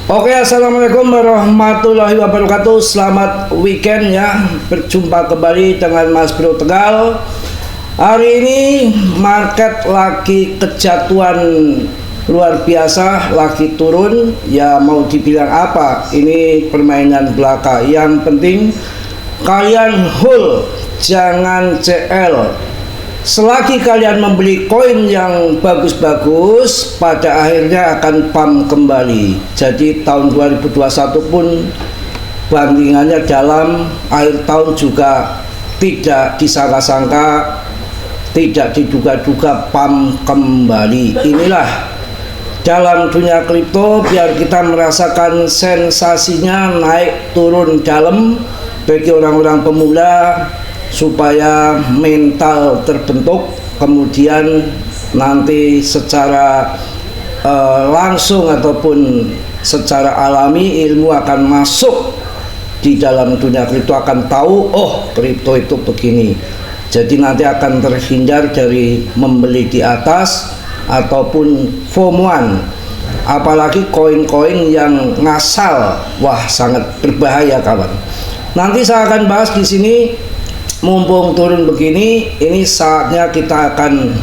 Oke, assalamualaikum warahmatullahi wabarakatuh. Selamat weekend ya. Berjumpa kembali dengan Mas Bro Tegal. Hari ini market lagi kejatuhan luar biasa, lagi turun. Ya mau dibilang apa? Ini permainan belaka. Yang penting kalian hold, jangan CL. Selagi kalian membeli koin yang bagus-bagus, pada akhirnya akan pump kembali. Jadi tahun 2021 pun bandingannya dalam, akhir tahun juga tidak disangka-sangka, tidak diduga-duga pump kembali. Inilah dalam dunia kripto, biar kita merasakan sensasinya naik turun dalam bagi orang-orang pemula, supaya mental terbentuk, kemudian nanti secara langsung ataupun secara alami ilmu akan masuk di dalam dunia kripto, akan tahu oh kripto itu begini. Jadi nanti akan terhindar dari membeli di atas ataupun FOMOan, apalagi koin-koin yang ngasal. Wah, sangat berbahaya kawan. Nanti saya akan bahas di sini. Mumpung turun begini, ini saatnya kita akan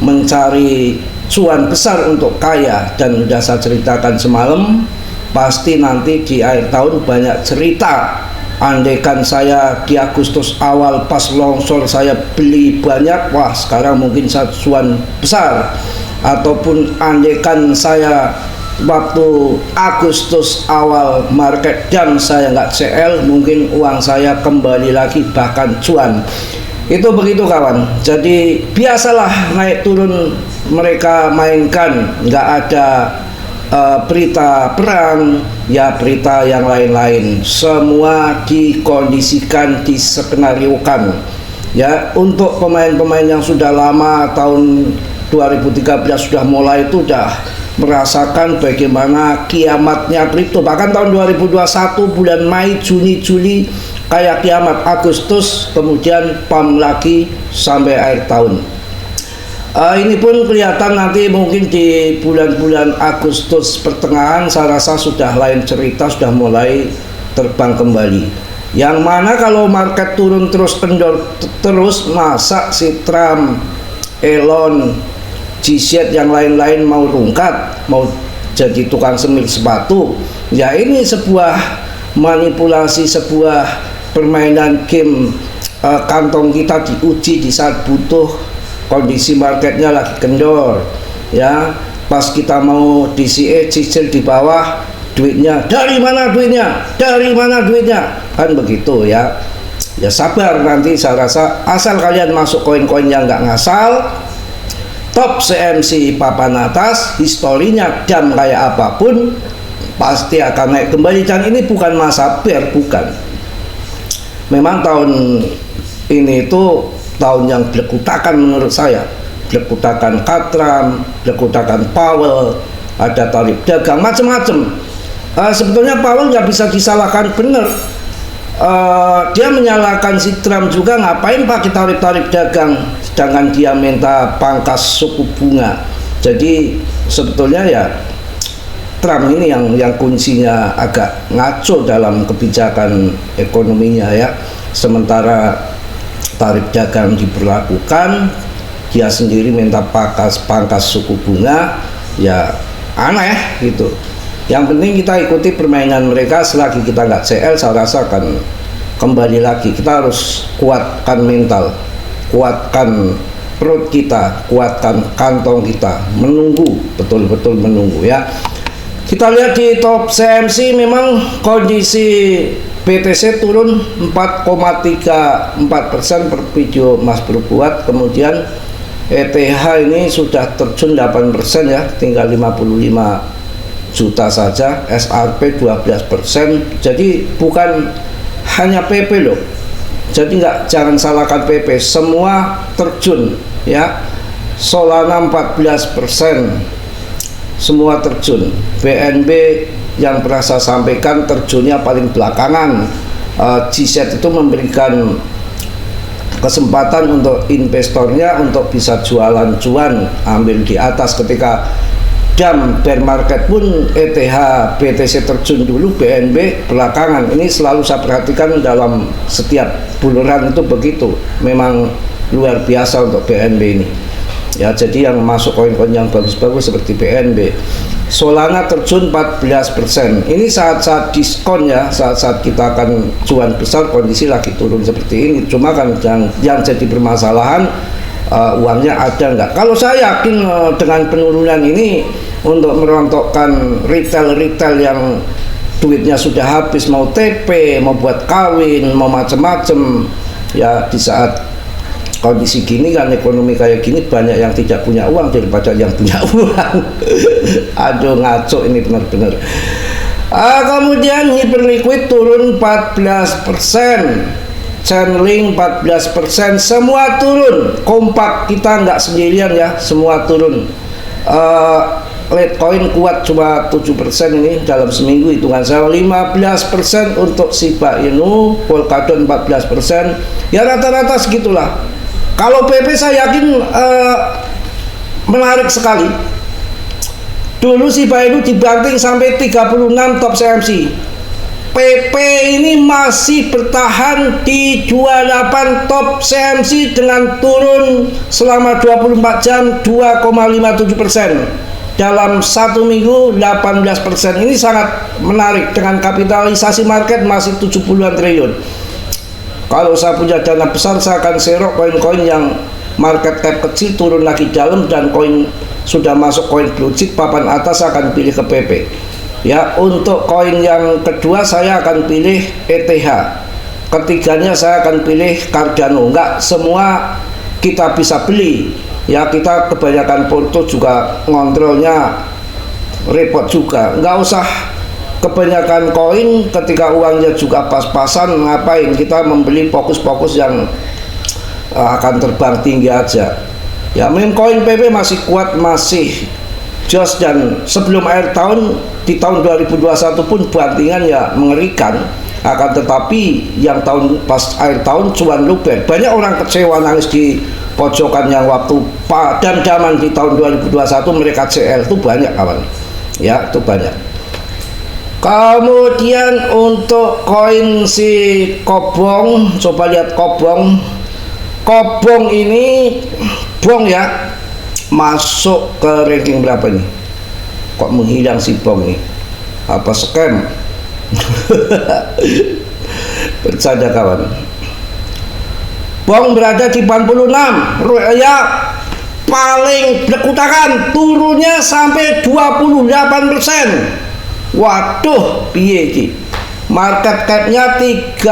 mencari cuan besar untuk kaya. Dan sudah saya ceritakan semalam, pasti nanti di akhir tahun banyak cerita. Andaikan saya di Agustus awal pas longsor saya beli banyak, wah sekarang mungkin saya cuan besar. Ataupun andaikan saya waktu Agustus awal market down saya nggak CL, mungkin uang saya kembali lagi bahkan cuan. Itu begitu kawan. Jadi biasalah naik turun mereka mainkan, nggak ada berita perang ya, berita yang lain-lain, semua dikondisikan, diskenariokan ya. Untuk pemain-pemain yang sudah lama, tahun 2013 sudah mulai, itu udah merasakan bagaimana kiamatnya kripto. Bahkan tahun 2021 bulan Mei, Juni, Juli kayak kiamat. Agustus kemudian pump lagi sampai akhir tahun. Ini pun kelihatan nanti mungkin di bulan-bulan Agustus pertengahan, saya rasa sudah lain cerita, sudah mulai terbang kembali. Yang mana kalau market turun terus, kendor terus, masa si Trump, Elon, GZ yang lain-lain mau rungkat, mau jadi tukang semir sepatu. Ya ini sebuah manipulasi, sebuah permainan game. Kantong kita diuji di saat butuh, kondisi marketnya lagi kendor ya. Pas kita mau DCA cicil di bawah, duitnya dari mana, duitnya dari mana, duitnya kan begitu ya. Ya sabar, nanti saya rasa asal kalian masuk koin-koin yang nggak ngasal, top CMC papan atas, historinya dan kayak apapun pasti akan naik kembali. Dan ini bukan masa bear, bukan. Memang tahun ini itu tahun yang blekutakan menurut saya. Blekutakan Katram, blekutakan Powell, ada tarif dagang, macam-macam. Sebetulnya Powell nggak bisa disalahkan, benar. Dia menyalahkan si Trump juga, ngapain pakai tarif-tarif dagang sedangkan dia minta pangkas suku bunga. Jadi sebetulnya ya Trump ini yang kuncinya agak ngaco dalam kebijakan ekonominya ya. Sementara tarif dagang diberlakukan, dia sendiri minta pangkas suku bunga, ya aneh gitu. Yang penting kita ikuti permainan mereka. Selagi kita nggak CL, saya rasa akan kembali lagi. Kita harus kuatkan mental, kuatkan perut kita, kuatkan kantong kita, menunggu, betul-betul menunggu ya. Kita lihat di top CMC, memang kondisi BTC turun 4,34% per video Mas Bro buat. Kemudian ETH ini sudah terjun 8% ya, tinggal 55 juta saja. SRP 12%. Jadi bukan hanya PP loh. Jadi jangan salahkan PP, semua terjun ya. Solana 14%, semua terjun. BNB yang pernah saya sampaikan terjunnya paling belakangan. GZ itu memberikan kesempatan untuk investornya untuk bisa jualan cuan, ambil di atas ketika meredam bear market pun ETH BTC terjun dulu, BNB belakangan. Ini selalu saya perhatikan dalam setiap buluran itu begitu. Memang luar biasa untuk BNB ini. Ya, jadi yang masuk koin-koin yang bagus-bagus seperti BNB. Solana terjun 14%. Ini saat-saat diskon ya, saat-saat kita akan cuan besar, kondisi lagi turun seperti ini. Cuma kan yang jadi permasalahan, uangnya ada nggak? Kalau saya yakin dengan penurunan ini untuk merontokkan retail-retail yang duitnya sudah habis, mau TP, mau buat kawin, mau macem-macem, ya di saat kondisi gini kan, ekonomi kayak gini, banyak yang tidak punya uang daripada yang punya uang. Aduh, ngaco ini benar-benar. Kemudian Hyperliquid turun 14%, Chainlink 14%, semua turun. Kompak, kita nggak sendirian ya, semua turun. Litecoin kuat cuma 7% ini dalam seminggu, hitungan saya 15% untuk Shiba Inu, Polkadot 14%, ya rata-rata segitulah. Kalau PP saya yakin menarik sekali. Dulu Shiba Inu dibanting sampai 36 top CMC. PP ini masih bertahan di 28 top CMC dengan turun selama 24 jam 2,57%. Dalam satu minggu 18%. Ini sangat menarik dengan kapitalisasi market masih 70-an triliun. Kalau saya punya dana besar, saya akan serok koin-koin yang market cap kecil turun lagi dalam, dan koin sudah masuk koin blue chip papan atas saya akan pilih ke PP. Ya, untuk koin yang kedua saya akan pilih ETH. Ketiganya saya akan pilih Cardano. Enggak semua kita bisa beli. Ya, kita kebanyakan porto juga ngontrolnya repot juga. Enggak usah kebanyakan koin ketika uangnya juga pas-pasan, ngapain kita membeli fokus-fokus yang akan terbang tinggi aja. Ya, meme koin PP masih kuat, masih jos, dan sebelum akhir tahun di tahun 2021 pun bantingan ya mengerikan. Akan tetapi yang tahun pas akhir tahun cuan luber. Banyak orang kecewa nangis di pojokan yang waktu dan zaman di tahun 2021 mereka CL itu banyak kawan. Ya, itu banyak. Kemudian untuk koin si Kobong, coba lihat Kobong. Kobong ini Bong ya, masuk ke ranking berapa nih? Kok menghilang si Bong nih? Apa scam? Bercanda kawan. Bong berada di 46 ya, paling berkutakan, turunnya sampai 28%. Waduh, piye iki? Market cap-nya 32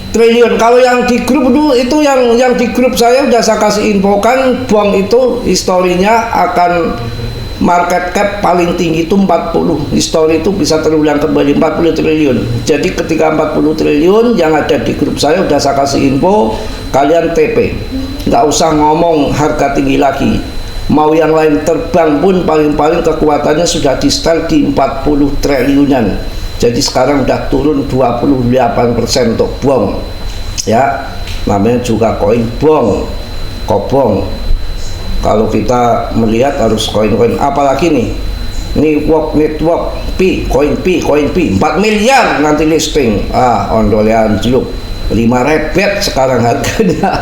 triliun. Kalau yang di grup itu yang di grup saya udah saya kasih infokan, Bong itu historinya akan market cap paling tinggi itu 40. Histori itu bisa terulang kembali 40 triliun. Jadi ketika 40 triliun yang ada di grup saya udah saya kasih info, kalian TP. Nggak usah ngomong harga tinggi lagi. Mau yang lain terbang pun paling-paling kekuatannya sudah di start di 40 triliunan. Jadi sekarang udah turun 28% untuk Bong. Ya, namanya juga koin Bong, Kobong. Kalau kita melihat harus koin-koin apalagi nih. Ini network P, koin P, 4 miliar nanti listing. Ondole anjlok. 5 rebet sekarang harganya.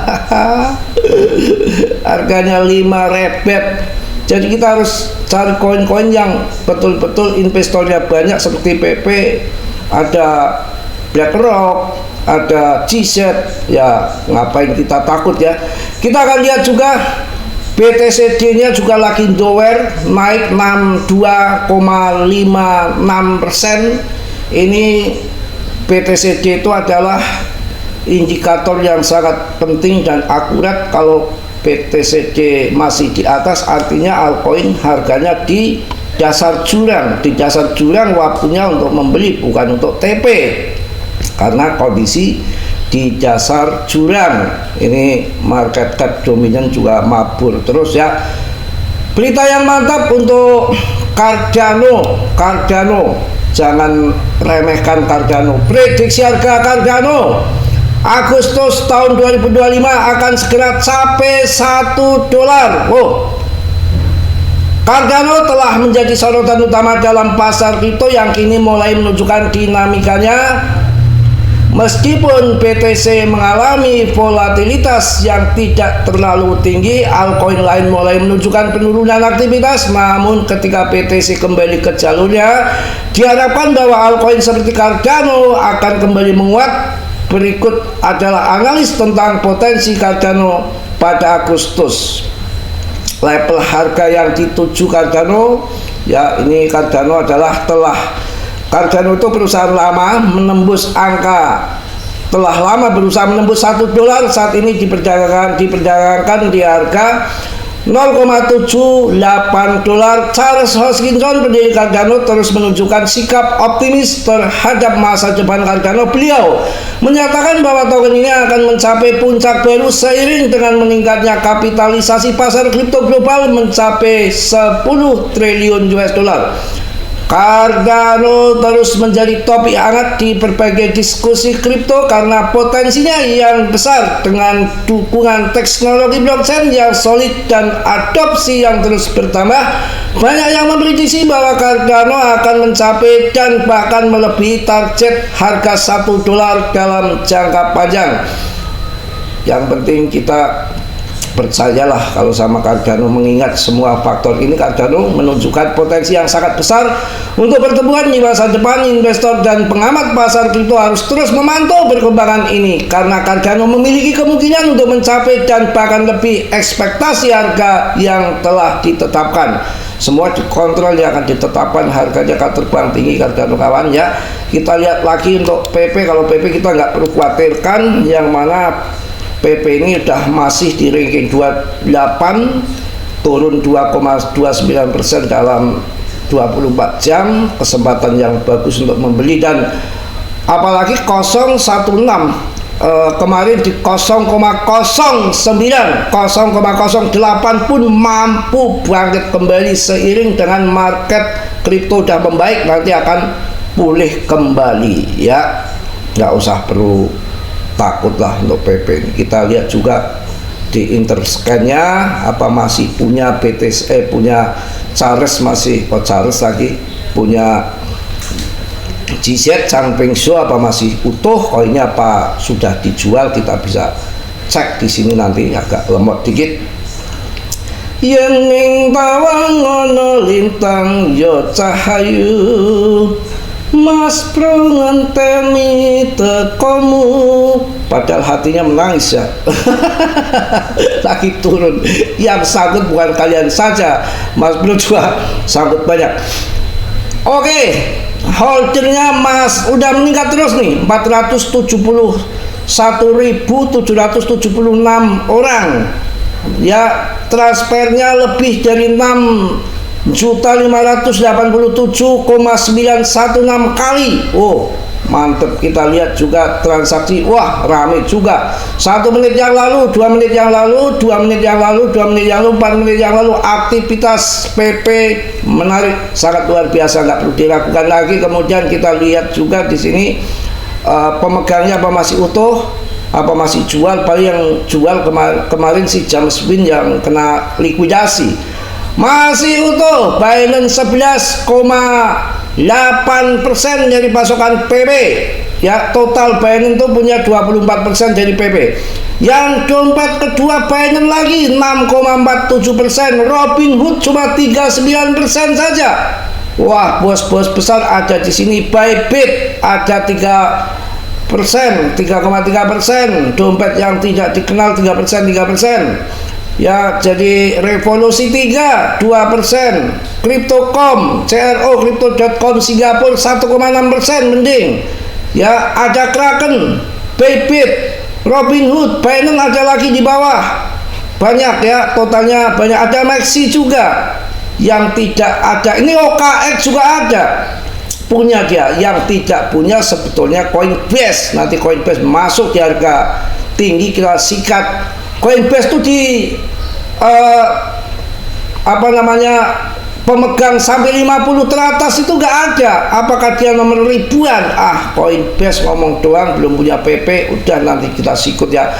Harganya 5 rebet. Jadi kita harus cari koin-koin yang betul-betul investornya banyak seperti PP, ada BlackRock, ada GZ. Ya, ngapain kita takut ya. Kita akan lihat juga BTCD-nya juga lagi dower, naik 62,56%. Ini BTCD itu adalah indikator yang sangat penting dan akurat. Kalau BTCD masih di atas, artinya altcoin harganya di dasar jurang. Di dasar jurang waktunya untuk membeli, bukan untuk TP, karena kondisi di dasar jurang. Ini market cap dominan juga mabur terus ya. Berita yang mantap untuk Cardano. Jangan remehkan Cardano. Prediksi harga Cardano Agustus tahun 2025 akan segera sampai $1. Oh, Cardano telah menjadi sorotan utama dalam pasar kripto yang kini mulai menunjukkan dinamikanya. Meskipun BTC mengalami volatilitas yang tidak terlalu tinggi, altcoin lain mulai menunjukkan penurunan aktivitas. Namun ketika BTC kembali ke jalurnya, diharapkan bahwa altcoin seperti Cardano akan kembali menguat. Berikut adalah analis tentang potensi Cardano pada Agustus. Level harga yang dituju Cardano, ya ini Cardano adalah Cardano itu perusahaan lama telah lama berusaha menembus $1. Saat ini diperdagangkan di harga $0,78. Charles Hoskinson, pendiri Cardano, terus menunjukkan sikap optimis terhadap masa depan Cardano. Beliau menyatakan bahwa token ini akan mencapai puncak baru seiring dengan meningkatnya kapitalisasi pasar kripto global mencapai 10 triliun US dollar. Cardano terus menjadi topik hangat di berbagai diskusi kripto karena potensinya yang besar dengan dukungan teknologi blockchain yang solid dan adopsi yang terus bertambah. Banyak yang memprediksi bahwa Cardano akan mencapai dan bahkan melebihi target harga $1 dalam jangka panjang. Yang penting kita percayalah kalau sama Cardano, mengingat semua faktor ini Cardano menunjukkan potensi yang sangat besar untuk pertumbuhan di masa depan. Investor dan pengamat pasar kripto harus terus memantau perkembangan ini karena Cardano memiliki kemungkinan untuk mencapai dan bahkan lebih ekspektasi harga yang telah ditetapkan. Semua dikontrol yang akan ditetapkan, harganya akan terbang tinggi Cardano kawan ya. Kita lihat lagi untuk PP. Kalau PP kita nggak perlu khawatirkan, yang mana PP ini udah masih di ranking 28, turun 2,29% dalam 24 jam, kesempatan yang bagus untuk membeli. Dan apalagi 0,16 kemarin di 0,09, 0,08 pun mampu bangkit kembali seiring dengan market kripto udah membaik, nanti akan pulih kembali ya, nggak usah perlu takutlah untuk PP ini. Kita lihat juga di Interscan-nya apa masih punya BTC, punya Charles, masih Charles lagi punya GZ Changpeng Zhou apa masih utuh koinnya, apa sudah dijual, kita bisa cek di sini, nanti agak lemot dikit. Yen ning tawang ana lintang yo cahayu, Mas Bro ngenteni tekomu, padahal hatinya menangis ya. Lagi turun. Yang sangkut bukan kalian saja, Mas Bro juga sangkut banyak. Oke, holdernya Mas udah meningkat terus nih, 471.776 orang. Ya, transfernya lebih dari 6.587,916 kali. Oh, mantep. Kita lihat juga transaksi, wah rame juga. 1 menit yang lalu, 2 menit yang lalu, 2 menit yang lalu, 2 menit yang lalu, 4 menit yang lalu, aktivitas PP menarik, sangat luar biasa, nggak perlu diragukan lagi. Kemudian kita lihat juga di sini pemegangnya apa masih utuh, apa masih jual. Paling yang jual kemarin si James Win yang kena likuidasi. Masih utuh, Binance 11,8% dari pasokan PP. Ya, total Binance itu punya 24% dari PP. Yang dompet kedua Binance lagi 6,47%. Robinhood cuma 39% saja. Wah, bos-bos besar ada di sini. Bybit ada 3,3%. Dompet yang tidak dikenal 3%. Ya, jadi Revolusi 3 2%, Crypto.com, CRO Crypto.com Singapura 1,6% mending. Ya, ada Kraken, Bybit, Robinhood, Binance ada lagi di bawah. Banyak ya, totalnya banyak. Ada Maxi juga yang tidak ada. Ini OKX juga ada. Punya dia. Yang tidak punya sebetulnya Coinbase. Nanti Coinbase masuk di harga tinggi, kita sikat. Coinbase itu pemegang sampai 50 teratas itu nggak ada. Apakah dia nomor ribuan? Coinbase ngomong doang, belum punya PP. Udah, nanti kita sikut ya.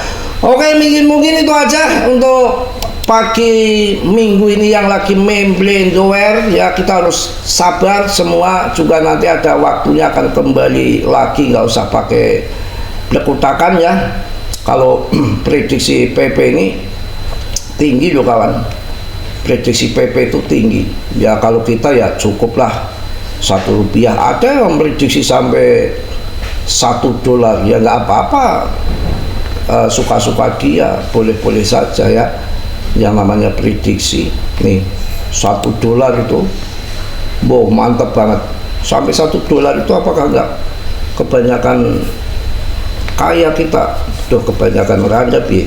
Oke, mungkin itu aja untuk pagi minggu ini yang lagi main Blender ya. Kita harus sabar semua, juga nanti ada waktunya akan kembali lagi, nggak usah pakai lekutakan ya. Kalau prediksi PP ini tinggi loh kawan, prediksi PP itu tinggi ya. Kalau kita ya cukuplah Rp1. Ada yang prediksi sampai $1 ya, nggak apa-apa, suka-suka dia, boleh-boleh saja ya. Yang namanya prediksi nih, $1 itu mantap banget. Sampai $1 itu apakah enggak kebanyakan kaya kita, kebanyakan randap ya.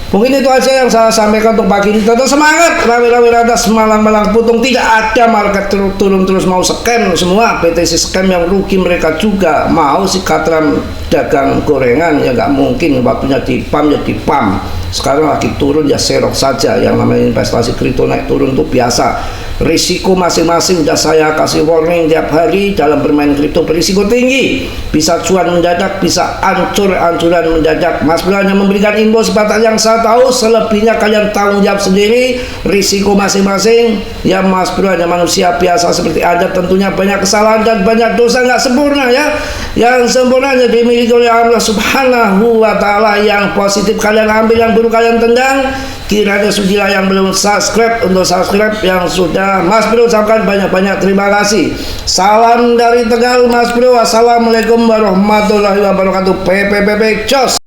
Mungkin itu aja yang saya sampaikan untuk pagi ini. Tetap semangat, rawi-rawi rada semalang-malang putung. Tidak ada market turun terus mau scam semua. BTC scam yang rugi mereka juga. Mau si Katram dagang gorengan ya nggak mungkin. Waktunya di pump ya di pump. Sekarang lagi turun ya serok saja. Yang namanya investasi kripto naik turun itu biasa. Risiko masing-masing udah saya kasih warning tiap hari. Dalam bermain kripto berisiko tinggi, bisa cuan mendadak, bisa ancuran mendadak. Mas Bro hanya memberikan info sebatas yang saya tahu, selebihnya kalian tanggung jawab sendiri, risiko masing-masing ya. Mas Bro hanya manusia biasa seperti Anda, tentunya banyak kesalahan dan banyak dosa, nggak sempurna ya. Yang sempurnanya dimiliki oleh Allah Subhanahu wa Ta'ala. Yang positif kalian ambil, yang buruk kalian tendang. Kiranya sudilah yang belum subscribe untuk subscribe, yang sudah Mas Bro ucapkan banyak-banyak terima kasih. Salam dari Tegal Mas Bro. Wassalamualaikum warahmatullahi wabarakatuh. PPPP Cos.